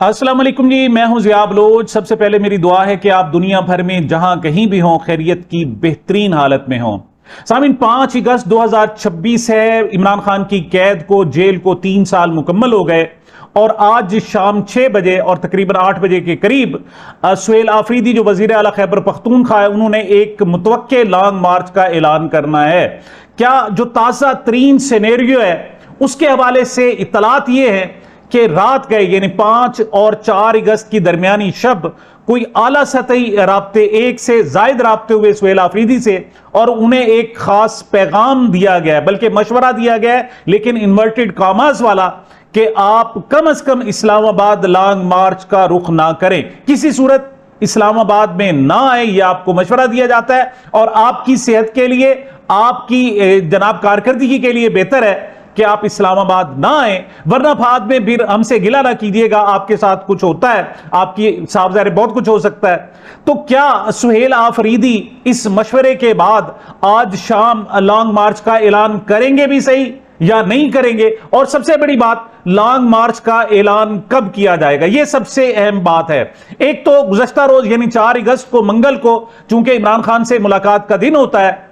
अस्सलाम वालेकुम जी, मैं हूं ज़िया बलोच। सबसे पहले मेरी दुआ है कि आप दुनिया भर में जहां कहीं भी हों खैरियत की बेहतरीन हालत में हों। सामीन, 5 अगस्त 2026 है। इमरान खान की कैद को, जेल को 3 साल मुकम्मल हो गए और आज शाम 6 बजे और तकरीबन 8 बजे के करीब सुहेल आफरीदी जो वजीर आला खैबर पख्तूनख्वा है, उन्होंने एक मुतवक्के लॉन्ग मार्च का ऐलान करना है। क्या जो ताज़ा तरीन सिनेरियो है उसके हवाले से इत्तलात ये है कि रात गए यानी 5 और 4 अगस्त की दरमियानी शब कोई आला सतही राब्ते, एक से जायद राब्ते हुए सुहेल आफरीदी से और उन्हें एक खास पैगाम दिया गया है, बल्कि मशवरा दिया गया है, लेकिन इन्वर्टेड कॉमास वाला, कि आप कम से कम इस्लामाबाद लॉन्ग मार्च का रुख ना करें, किसी सूरत इस्लामाबाद में ना आए, यह आपको मशवरा दिया जाता है। और आपकी सेहत के लिए, आपकी जनाब कारकर्दगी के लिए बेहतर है कि आप इस्लामाबाद ना आए, वरना बाद में फिर हमसे गिला ना कीजिएगा, आपके साथ कुछ होता है, आपकी साहबजारे बहुत कुछ हो सकता है। तो क्या सुहेल आफरीदी इस मशवरे के बाद आज शाम लॉन्ग मार्च का ऐलान करेंगे भी सही या नहीं करेंगे? और सबसे बड़ी बात, लॉन्ग मार्च का ऐलान कब किया जाएगा, यह सबसे अहम बात है। एक तो गुज़श्ता रोज यानी 4 अगस्त को, मंगल को, चूंकि इमरान खान से मुलाकात का दिन होता है,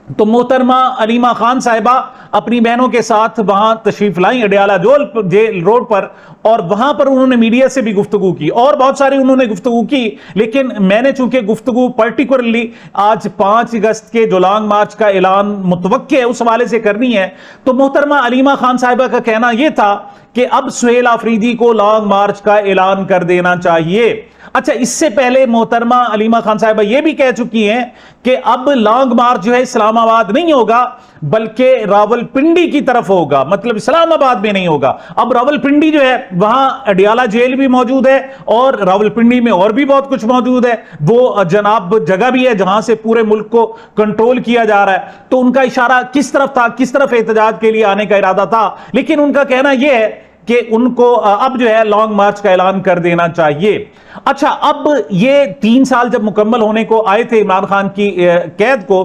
तो मोहतरमा अलीमा खान साहिबा अपनी बहनों के साथ वहां तशरीफ लाई अडियाला जेल रोड पर, और वहां पर उन्होंने मीडिया से भी गुफ्तगू की और बहुत सारी उन्होंने गुफ्तगू की। लेकिन मैंने चूंकि गुफ्तगू पर्टिकुलरली आज 5 अगस्त के जो लॉन्ग मार्च का ऐलान मुतवक्के है उस हवाले से करनी है, तो मोहतरमा अलीमा खान साहिबा का कहना यह था कि अब सुहेल आफरीदी को लॉन्ग मार्च का ऐलान कर देना चाहिए। अच्छा, इससे पहले मोहतरमा अलीमा खान साहिबा यह भी कह चुकी हैं कि अब लॉन्ग मार्च जो है इस्लामाबाद नहीं होगा बल्कि रावलपिंडी की तरफ होगा, मतलब इस्लामाबाद में नहीं होगा। अब रावलपिंडी जो है वहां अडियाला जेल भी मौजूद है और रावलपिंडी में और भी बहुत कुछ मौजूद है, वो जनाब जगह भी है जहां से पूरे मुल्क को कंट्रोल किया जा रहा है। तो उनका इशारा किस तरफ था, किस तरफ एहतजाज के लिए आने का इरादा था, लेकिन उनका कहना यह है कि उनको अब जो है लॉन्ग मार्च का ऐलान कर देना चाहिए। अच्छा, अब ये 3 साल जब मुकम्मल होने को आए थे इमरान खान की कैद को,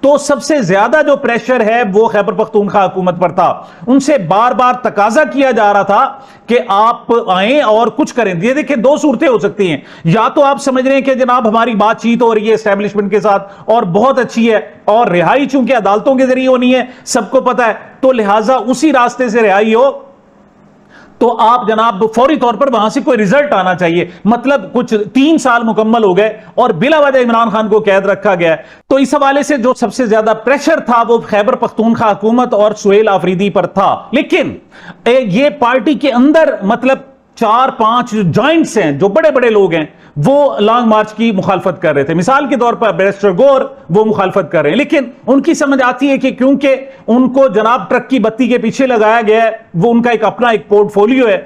तो सबसे ज्यादा जो प्रेशर है वो खैबर पख्तूनख्वा हुकूमत पर था। उनसे बार बार तकाजा किया जा रहा था कि आप आए और कुछ करें। ये देखिए, 2 सूरतें हो सकती हैं, या तो आप समझ रहे हैं कि जनाब हमारी बातचीत हो रही है एस्टेब्लिशमेंट के साथ और बहुत अच्छी है, और रिहाई चूंकि अदालतों के जरिए होनी है, सबको पता है, तो लिहाजा उसी रास्ते से रिहाई हो तो आप जनाब फौरी तौर पर वहां से कोई रिजल्ट आना चाहिए। मतलब कुछ 3 साल मुकम्मल हो गए और बिला वजह इमरान खान को कैद रखा गया। तो इस हवाले से जो सबसे ज्यादा प्रेशर था वो खैबर पख्तूनख्वा हुकूमत और सुहेल आफरीदी पर था। लेकिन ये पार्टी के अंदर मतलब 4-5 जॉइंट्स हैं, जो बड़े बड़े लोग हैं, वो लॉन्ग मार्च की मुखालफत कर रहे थे। मिसाल के तौर पर बैरिस्टर गौर वो मुखालफत कर रहे हैं, लेकिन उनकी समझ आती है कि क्योंकि उनको जनाब ट्रक की बत्ती के पीछे लगाया गया है, वो उनका अपना एक पोर्टफोलियो है।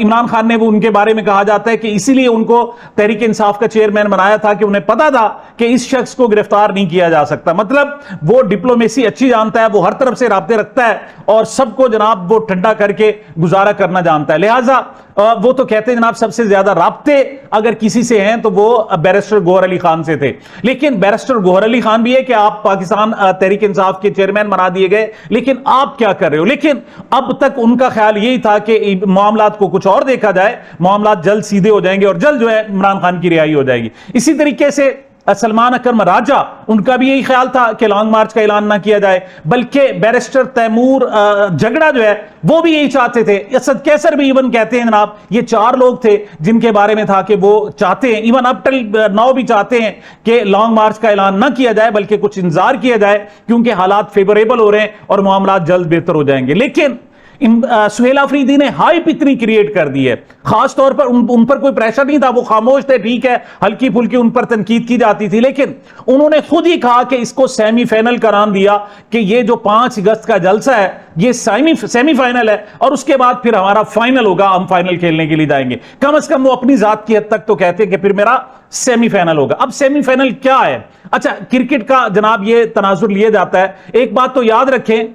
इमरान खान ने वो उनके बारे में कहा जाता है कि इसीलिए उनको तहरीक इंसाफ का चेयरमैन बनाया था कि उन्हें पता था कि इस शख्स को गिरफ्तार नहीं किया जा सकता। मतलब वो डिप्लोमेसी अच्छी जानता है, वो हर तरफ से राब्ते रखता है और सबको जनाब वो ठंडा करके गुजारा करना जानता है। लिहाजा वो तो कहते हैं जनाब सबसे ज्यादा राब्ते अगर किसी से हैं तो वो बैरिस्टर गौहर अली खान से थे। लेकिन बैरिस्टर गौहर अली खान भी है कि आप पाकिस्तान तहरीक इंसाफ के चेयरमैन बना दिए गए, लेकिन आप क्या कर रहे हो? लेकिन अब तक उनका ख्याल यही था कि मामलात को कुछ और देखा जाए, मामलात जल्द सीधे हो जाएंगे और जल्द जो है इमरान खान की रिहाई हो जाएगी। इसी तरीके से सलमान अकरम राजा, उनका भी यही ख्याल था कि लॉन्ग मार्च का ऐलान ना किया जाए, बल्कि बैरिस्टर तैमूर झगड़ा जो है वो भी यही चाहते थे। असद कैसर भी इवन कहते हैं जनाब, ये 4 लोग थे जिनके बारे में था कि वो चाहते हैं, इवन अब टिल नाउ भी चाहते हैं कि लॉन्ग मार्च का ऐलान ना किया जाए बल्कि कुछ इंतजार किया जाए, क्योंकि हालात फेवरेबल हो रहे हैं और मामलात जल्द बेहतर हो जाएंगे। लेकिन सुहेल आफरीदी ने हाइप इतनी क्रिएट कर दी है, खास तौर पर उन पर कोई प्रेशर नहीं था, वो खामोश थे, ठीक है, हल्की फुल्की उन पर तनकीद की जाती थी, लेकिन उन्होंने खुद ही कहा कि इसको सेमीफाइनल करार दिया कि ये जो 5 अगस्त का जलसा है ये सेमीफाइनल है और उसके बाद फिर हमारा फाइनल होगा, हम फाइनल खेलने के लिए जाएंगे। कम से कम वो अपनी जात की हद तक तो कहते हैं कि फिर मेरा सेमीफाइनल होगा। अब सेमीफाइनल क्या है? अच्छा, क्रिकेट का जनाब ये तनाजुर लिया जाता है। एक बात तो याद रखें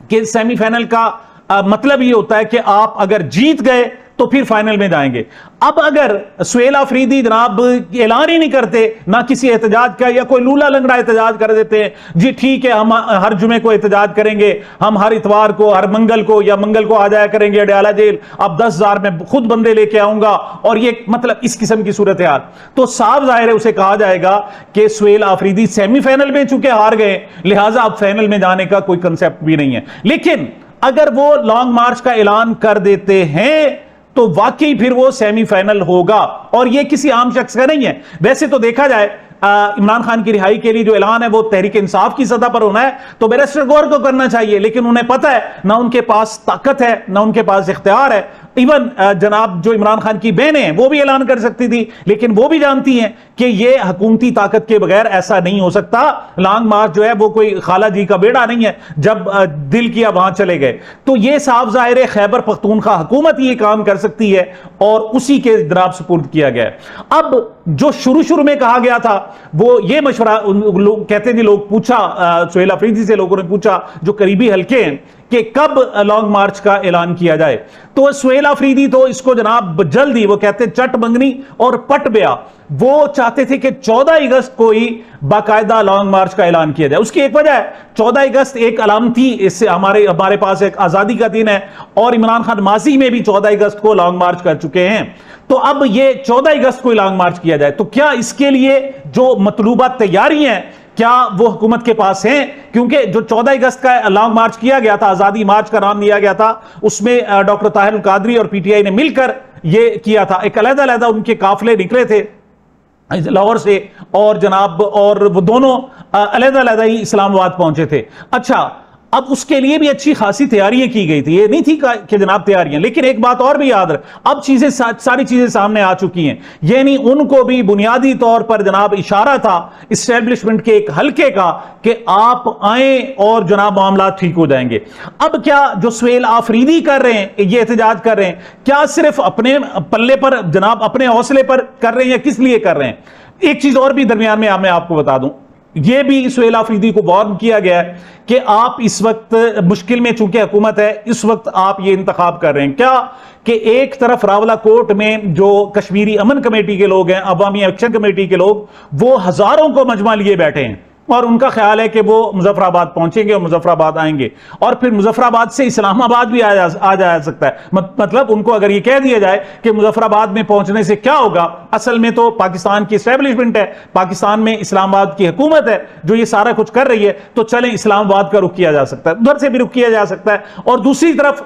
कि सेमीफाइनल का मतलब ये होता है कि आप अगर जीत गए تو پھر فائنل میں جائیں گے۔ اب اگر سہیل آفریدی جناب اعلان ہی نہیں کرتے نہ کسی احتجاج کا، یا کوئی لولا لنگڑا احتجاج کر دیتے ہیں، جی ٹھیک ہے ہم ہر جمعے کو احتجاج کریں گے، ہم ہر اتوار کو، ہر منگل کو یا منگل کو آ جایا کریں گے اڈیالہ جیل، اب 10,000 میں خود بندے لے کے آؤں گا، اور یہ مطلب اس قسم کی صورتحال، تو صاف ظاہر ہے اسے کہا جائے گا کہ سہیل آفریدی سیمی فائنل میں چونکہ ہار گئے، لہٰذا اب فائنل میں جانے کا کوئی کنسیپٹ بھی نہیں ہے۔ لیکن اگر وہ لانگ مارچ کا اعلان کر دیتے ہیں تو واقعی پھر وہ سیمی فائنل ہوگا، اور یہ کسی عام شخص کا نہیں ہے۔ ویسے تو دیکھا جائے عمران خان کی رہائی کے لیے جو اعلان ہے وہ تحریک انصاف کی سطح پر ہونا ہے، تو بیرسٹر گور کو کرنا چاہیے، لیکن انہیں پتہ ہے نہ ان کے پاس طاقت ہے نہ ان کے پاس اختیار ہے۔ ایون جناب جو عمران خان کی بہنیں ہیں وہ بھی اعلان کر سکتی تھی، لیکن وہ بھی جانتی ہیں کہ یہ حکومتی طاقت کے بغیر ایسا نہیں ہو سکتا۔ لانگ مارچ جو ہے وہ کوئی خالہ جی کا بیٹا نہیں ہے، جب دل کیا وہاں چلے گئے۔ تو یہ صاف ظاہر ہے خیبر پختونخوا حکومت یہ کام کر سکتی ہے، اور اسی کے جناب سپرد کیا گیا ہے۔ اب جو شروع میں کہا گیا تھا وہ یہ مشورہ لوگ کہتے ہیں، لوگ پوچھا سہیل آفریدی سے، لوگوں نے پوچھا جو قریبی حلقے ہیں کہ کب لانگ مارچ کا اعلان کیا جائے، تو سہیل آفریدی تو اس کو جناب جلد ہی، وہ کہتے ہیں چٹ منگنی اور پٹ بیا، وہ چاہتے تھے کہ 14 اگست کو ہی باقاعدہ لانگ مارچ کا اعلان کیا جائے۔ اس کی ایک وجہ ہے، 14 اگست ایک علامتی، اس سے ہمارے پاس ایک آزادی کا دن ہے، اور عمران خان ماضی میں بھی 14 اگست کو لانگ مارچ کر چکے ہیں، تو اب یہ 14 اگست کو لانگ مارچ کیا جائے، تو کیا اس کے لیے جو مطلوبہ تیاری ہیں کیا وہ حکومت کے پاس ہیں؟ کیونکہ جو 14 اگست کا لانگ مارچ کیا گیا تھا، آزادی مارچ کا نام دیا گیا تھا، اس میں ڈاکٹر طاہر القادری اور پی ٹی آئی نے مل کر یہ کیا تھا، ایک علیحدہ ان کے قافلے نکلے تھے لاہور سے، اور جناب اور وہ دونوں علیحدہ ہی اسلام آباد پہنچے تھے۔ اچھا، اب اس کے لیے بھی اچھی خاصی تیاریاں کی گئی تھی، یہ نہیں تھی کہ جناب تیاریاں، لیکن ایک بات اور بھی یاد رکھ، اب ساری چیزیں سامنے آ چکی ہیں، یعنی ان کو بھی بنیادی طور پر جناب اشارہ تھا اسٹیبلشمنٹ کے ایک حلقے کا کہ آپ آئیں اور جناب معاملات ٹھیک ہو جائیں گے۔ اب کیا جو سہیل آفریدی کر رہے ہیں، یہ احتجاج کر رہے ہیں، کیا صرف اپنے پلے پر جناب اپنے حوصلے پر کر رہے ہیں یا کس لیے کر رہے ہیں؟ ایک چیز اور بھی درمیان میں میں آپ کو بتا دوں، یہ بھی سہیل آفریدی کو وارن کیا گیا ہے کہ آپ اس وقت مشکل میں چونکہ حکومت ہے، اس وقت آپ یہ انتخاب کر رہے ہیں کیا کہ ایک طرف راولہ کوٹ میں جو کشمیری امن کمیٹی کے لوگ ہیں، عوامی ایکشن کمیٹی کے لوگ، وہ ہزاروں کو مجمع لیے بیٹھے ہیں، اور ان کا خیال ہے کہ وہ مظفر آباد پہنچیں گے اور مظفر آباد آئیں گے، اور پھر مظفر آباد سے اسلام آباد بھی آ جا سکتا ہے۔ مطلب ان کو اگر یہ کہہ دیا جائے کہ مظفر آباد میں پہنچنے سے کیا ہوگا، اصل میں تو پاکستان کی اسٹیبلشمنٹ ہے، پاکستان میں اسلام آباد کی حکومت ہے جو یہ سارا کچھ کر رہی ہے، تو چلیں اسلام آباد کا رخ کیا جا سکتا ہے، ادھر سے بھی رخ کیا جا سکتا ہے، اور دوسری طرف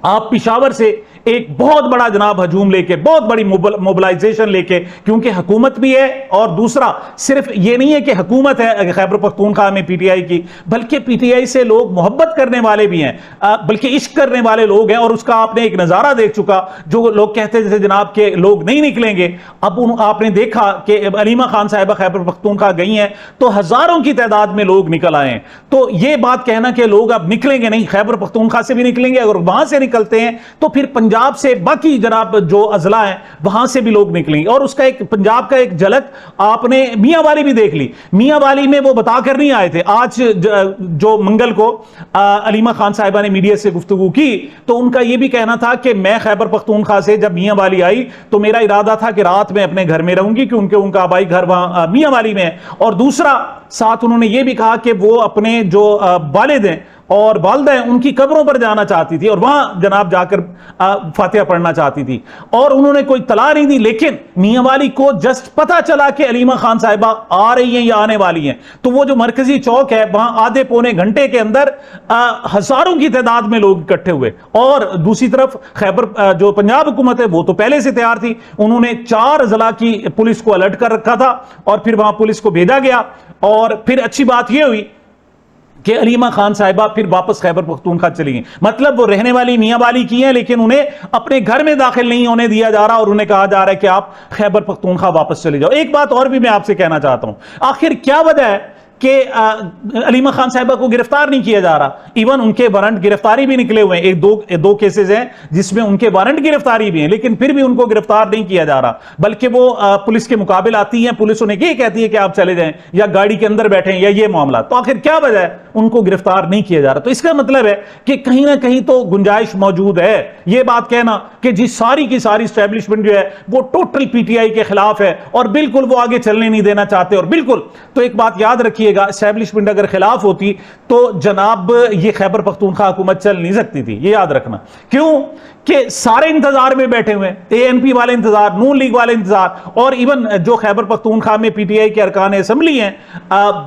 آپ پشاور سے ایک بہت بڑا جناب ہجوم لے کے، بہت بڑی موبلائزیشن لے کے، کیونکہ حکومت بھی ہے، اور دوسرا صرف یہ نہیں ہے کہ حکومت ہے خیبر پختونخوا میں پی ٹی آئی کی، بلکہ پی ٹی آئی سے لوگ محبت کرنے والے بھی ہیں، بلکہ عشق کرنے والے لوگ ہیں، اور اس کا آپ نے ایک نظارہ دیکھ چکا، جو لوگ کہتے تھے جناب کہ لوگ نہیں نکلیں گے، اب آپ نے دیکھا کہ علیمہ خان صاحبہ خیبر پختونخوا گئی ہیں تو ہزاروں کی تعداد میں لوگ نکل آئے ہیں۔ تو یہ بات کہنا کہ لوگ اب نکلیں گے نہیں، خیبر پختونخوا سے بھی نکلیں گے، اگر وہاں سے نکلتے ہیں تو پھر پنجاب سے باقی جناب جو اضلاع ہیں وہاں سے بھی لوگ نکلیں گے، اور اس کا ایک پنجاب کا ایک جھلک آپ نے میاں والی بھی دیکھ لی۔ میاں والی میں وہ بتا کر نہیں آئے تھے، آج جو منگل کو علیمہ خان صاحبہ نے میڈیا سے گفتگو کی تو ان کا یہ بھی کہنا تھا کہ میں خیبر پختونخوا سے جب میاں والی آئی تو میرا ارادہ تھا کہ رات میں اپنے گھر میں رہوں گی، کیونکہ ان کا آبائی گھر وہاں میاں والی میں ہے، اور دوسرا ساتھ انہوں نے یہ بھی کہا کہ وہ اپنے جو والد ہیں اور والدہ ہیں ان کی قبروں پر جانا چاہتی تھی، اور وہاں جناب جا کر فاتحہ پڑھنا چاہتی تھی، اور انہوں نے کوئی طلاع نہیں دی، لیکن میاں والی کو جسٹ پتا چلا کہ علیمہ خان صاحبہ آ رہی ہیں یا آنے والی ہیں، تو وہ جو مرکزی چوک ہے وہاں آدھے پونے گھنٹے کے اندر ہزاروں کی تعداد میں لوگ اکٹھے ہوئے، اور دوسری طرف خیبر جو پنجاب حکومت ہے وہ تو پہلے سے تیار تھی، انہوں نے 4 اضلاع کی پولیس کو الرٹ کر رکھا تھا، اور پھر وہاں پولیس کو بھیجا گیا، اور پھر اچھی بات یہ ہوئی کہ علیمہ خان صاحبہ پھر واپس خیبر پختونخوا چلی گئیں، مطلب وہ رہنے والی میاں والی کی ہیں، لیکن انہیں اپنے گھر میں داخل نہیں ہونے دیا جا رہا، اور انہیں کہا جا رہا ہے کہ آپ خیبر پختونخوا واپس چلے جاؤ۔ ایک بات اور بھی میں آپ سے کہنا چاہتا ہوں، آخر کیا وجہ ہے کہ علیمہ خان صاحبہ کو گرفتار نہیں کیا جا رہا؟ ایون ان کے وارنٹ گرفتاری بھی نکلے ہوئے ہیں، دو کیسز ہیں جس میں ان کے وارنٹ گرفتاری بھی ہیں، لیکن پھر بھی ان کو گرفتار نہیں کیا جا رہا، بلکہ وہ پولیس کے مقابل آتی ہیں، پولیس انہیں یہ کہتی ہے کہ آپ چلے جائیں یا گاڑی کے اندر بیٹھیں یا یہ معاملات، تو آخر کیا وجہ ہے؟ उनको गिरफ्तार नहीं किया जा रहा। तो इसका मतलब है कि कहीं ना कहीं तो गुंजाइश मौजूद है। ये बात कहना कि जी सारी की सारी एस्टेब्लिशमेंट जो है वो टोटल पीटीआई के खिलाफ है और बिल्कुल वो आगे चलने नहीं देना चाहते, और बिल्कुल, तो एक बात याद रखिएगा, एस्टेब्लिशमेंट अगर खिलाफ होती तो जनाब ये खैबर पख्तूनख्वा हुकूमत चल नहीं सकती थी, ये याद रखना। क्यों कि सारे इंतजार में बैठे हुए हैं, एएनपी वाले इंतजार, नून लीग वाले इंतजार, और इवन जो खैबर पख्तूनख्वा में पीटीआई के अरकान असेंबली हैं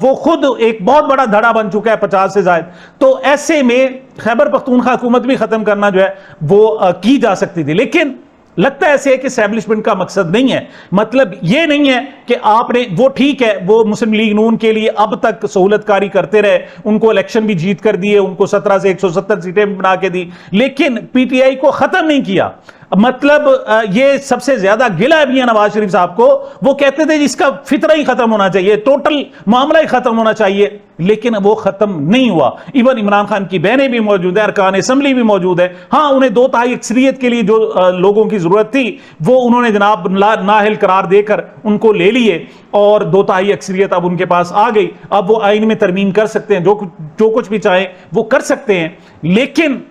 वो खुद एक बहुत बड़ा धड़ा बन चुका है 50 से ज्यादा। तो ऐसे में खैबर पख्तूनख्वा हुकूमत भी खत्म करना जो है वो की जा सकती थी, लेकिन लगता ऐसे है कि एस्टेब्लिशमेंट का मकसद नहीं है। मतलब ये नहीं है कि आपने, वो ठीक है, वो मुस्लिम लीग नून के लिए अब तक सहूलतकारी करते रहे, उनको इलेक्शन भी जीत कर दिए, उनको 17 से 170 सीटें बना के दी, लेकिन पीटीआई को खत्म नहीं किया। मतलब ये सबसे ज्यादा गिला भी है नवाज शरीफ साहब को। वो कहते थे इसका फितरा ही खत्म होना चाहिए, टोटल मामला ही खत्म होना चाहिए, लेकिन वो खत्म नहीं हुआ। इवन इमरान खान की बहनें भी मौजूद है, अरकान असेंबली भी मौजूद है। हाँ, उन्हें 2/3 अक्सरियत के लिए जो लोगों की जरूरत थी वो उन्होंने जनाब नाअहल करार देकर उनको ले लिए, और 2/3 अक्सरियत अब उनके पास आ गई। अब वो आइन में तरमीम कर सकते हैं, जो कुछ भी चाहे वो कर सकते हैं, लेकिन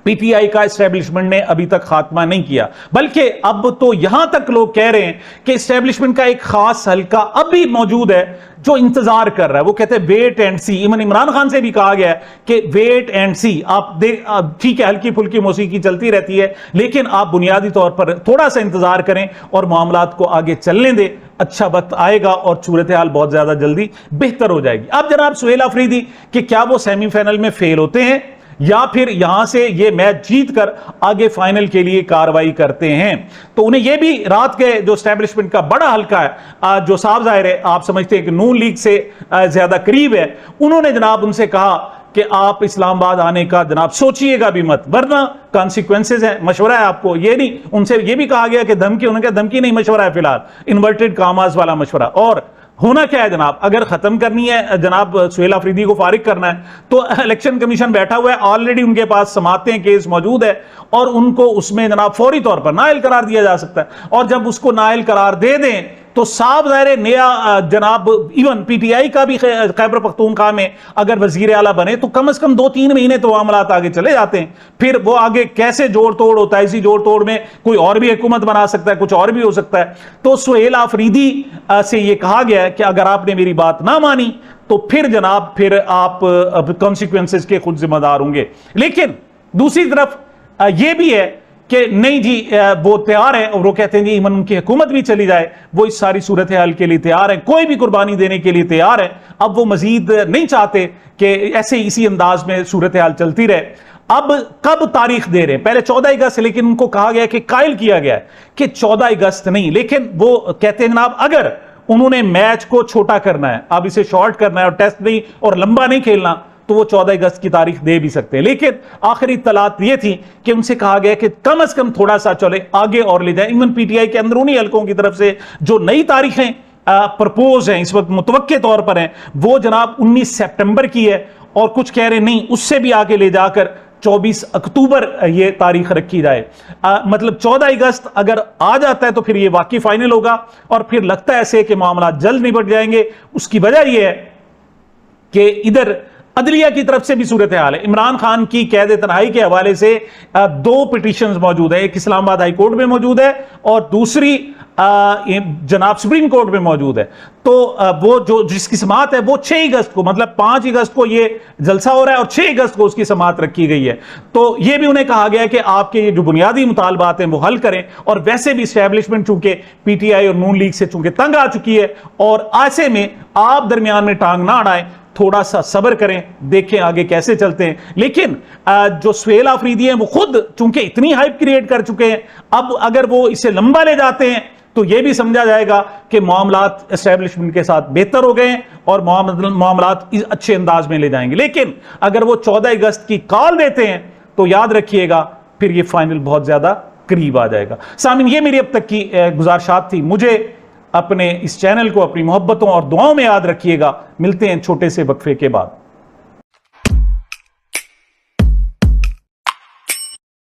पीटीआई का एस्टेब्लिशमेंट ने अभी तक खात्मा नहीं किया। बल्कि अब तो यहां तक लोग कह रहे हैं कि एस्टेब्लिशमेंट का एक खास हल्का अब भी मौजूद है जो इंतजार कर रहा है। वो कहते हैं wait and see. Even Imran Khan से भी कहा गया है कि वेट एंड सी, आप देख, ठीक है हल्की फुल्की मौसीकी चलती रहती है, लेकिन आप बुनियादी तौर पर थोड़ा सा इंतजार करें और मामलात को आगे चलने दें। अच्छा वक्त आएगा और सूरत हाल बहुत ज्यादा जल्दी बेहतर हो जाएगी। अब जनाब सुहेल अफरीदी कि क्या वो सेमीफाइनल में फेल होते हैं या फिर यहां से ये मैच जीत कर आगे फाइनल के लिए कार्रवाई करते हैं, तो उन्हें ये भी रात के जो एस्टेब्लिशमेंट का बड़ा हल्का है, जो साफ जाहिर है आप समझते हैं कि नून लीग से ज्यादा करीब है, उन्होंने जनाब उनसे कहा कि आप इस्लामाबाद आने का जनाब सोचिएगा भी मत, वरना कॉन्सिक्वेंसेज है। मशवरा है आपको, ये नहीं, उनसे ये भी कहा गया कि धमकी, उन्होंने कहा धमकी नहीं, मशवरा है फिलहाल, इन्वर्टेड कामाज वाला मशवरा। और होना क्या है जनाब, अगर खत्म करनी है जनाब सुहेल अफरीदी को फारिग करना है तो इलेक्शन कमीशन बैठा हुआ है, ऑलरेडी उनके पास समातें केस मौजूद है, और उनको उसमें जनाब फौरी तौर पर नाअहल करार दिया जा सकता है। और जब उसको नाअहल करार दे दें तो साफ ज़ाहिर नया जनाब इवन पीटीआई का भी खैबर पख्तूनख्वा में अगर वजीर आला बने तो कम से कम 2-3 महीने तो मामलात आगे चले जाते हैं। फिर वो आगे कैसे जोड़ तोड़ होता है, इसी जोड़ तोड़ में कोई और भी हुकूमत बना सकता है, कुछ और भी हो सकता है। तो सुहेल अफरीदी से ये कहा गया है कि अगर आपने मेरी बात ना मानी तो फिर जनाब फिर आप कॉन्सिक्वेंसेज के खुद जिम्मेदार होंगे। लेकिन दूसरी तरफ ये भी है कि नहीं जी वो तैयार है, और वो कहते हैं जी इवन उनकी हुकूमत भी चली जाए वो इस सारी सूरत हाल के लिए तैयार है, कोई भी कुर्बानी देने के लिए तैयार है। अब वो मजीद नहीं चाहते कि ऐसे इसी अंदाज में सूरत हाल चलती रहे। अब कब तारीख दे रहे हैं, पहले 14 अगस्त, लेकिन उनको कहा गया कि कायल किया गया है कि 14 अगस्त नहीं, लेकिन वो कहते हैं जनाब अगर उन्होंने मैच को छोटा करना है, अब इसे शॉर्ट करना है और टेस्ट नहीं और लंबा नहीं खेलना, तो वो 14 अगस्त की तारीख दे भी सकते हैं। लेकिन आखिरी इत्तलात ये थी कि उनसे कहा गया कि कम से कम थोड़ा सा चले आगे और ले जाए। इवन पीटीआई के अंदरूनी हलकों की तरफ से जो नई तारीखें प्रपोज हैं, इस वक्त मुतवक्के तौर पर हैं, वो जनाब 19 सितंबर की है, और कुछ कह रहे नहीं उससे भी आगे ले जाकर 24 अक्टूबर ये तारीख रखी जाए। मतलब 14 अगस्त अगर आ जाता है तो फिर ये वाकई फाइनल होगा, और फिर लगता है ऐसे कि मामला जल्द निपट जाएंगे। उसकी वजह यह है कि इधर अदलिया की तरफ से भी सूरत हाल है। इमरान खान की कैद तन्हाई के हवाले से 2 पिटीशंस मौजूद है, एक इस्लामाबाद हाई कोर्ट में मौजूद है और दूसरी जनाब सुप्रीम कोर्ट में मौजूद है। तो वो जो जिसकी समाअत है वो 6 अगस्त को, मतलब 5 अगस्त को ये जलसा हो रहा है और 6 अगस्त को उसकी समाअत रखी गई है। तो ये भी उन्हें कहा गया है कि आपके ये जो बुनियादी मुतालबात हैं वो हल करें, और वैसे भी एस्टेब्लिशमेंट चूंकि पीटीआई और नून लीग से चूंकि तंग आ चुकी है, और ऐसे में आप दरमियान में टांग ना अड़ाएं, थोड़ा सा सब्र करें, देखें आगे कैसे चलते हैं। लेकिन जो सुहेल अफरीदी हैं वो खुद चूंकि इतनी हाइप क्रिएट कर चुके हैं, अब अगर वो इसे लंबा ले जाते हैं तो यह भी समझा जाएगा कि मामलात एस्टेब्लिशमेंट के साथ बेहतर हो गए हैं और मामलात अच्छे अंदाज में ले जाएंगे। लेकिन अगर वो 14 अगस्त की कॉल देते हैं तो याद रखिएगा फिर ये फाइनल बहुत ज्यादा करीब आ जाएगा। सामीन, ये मेरी अब तक की गुजारिशात थी। मुझे अपने इस चैनल को अपनी मोहब्बतों और दुआओं में याद रखिएगा। मिलते हैं छोटे से वक्फे के बाद।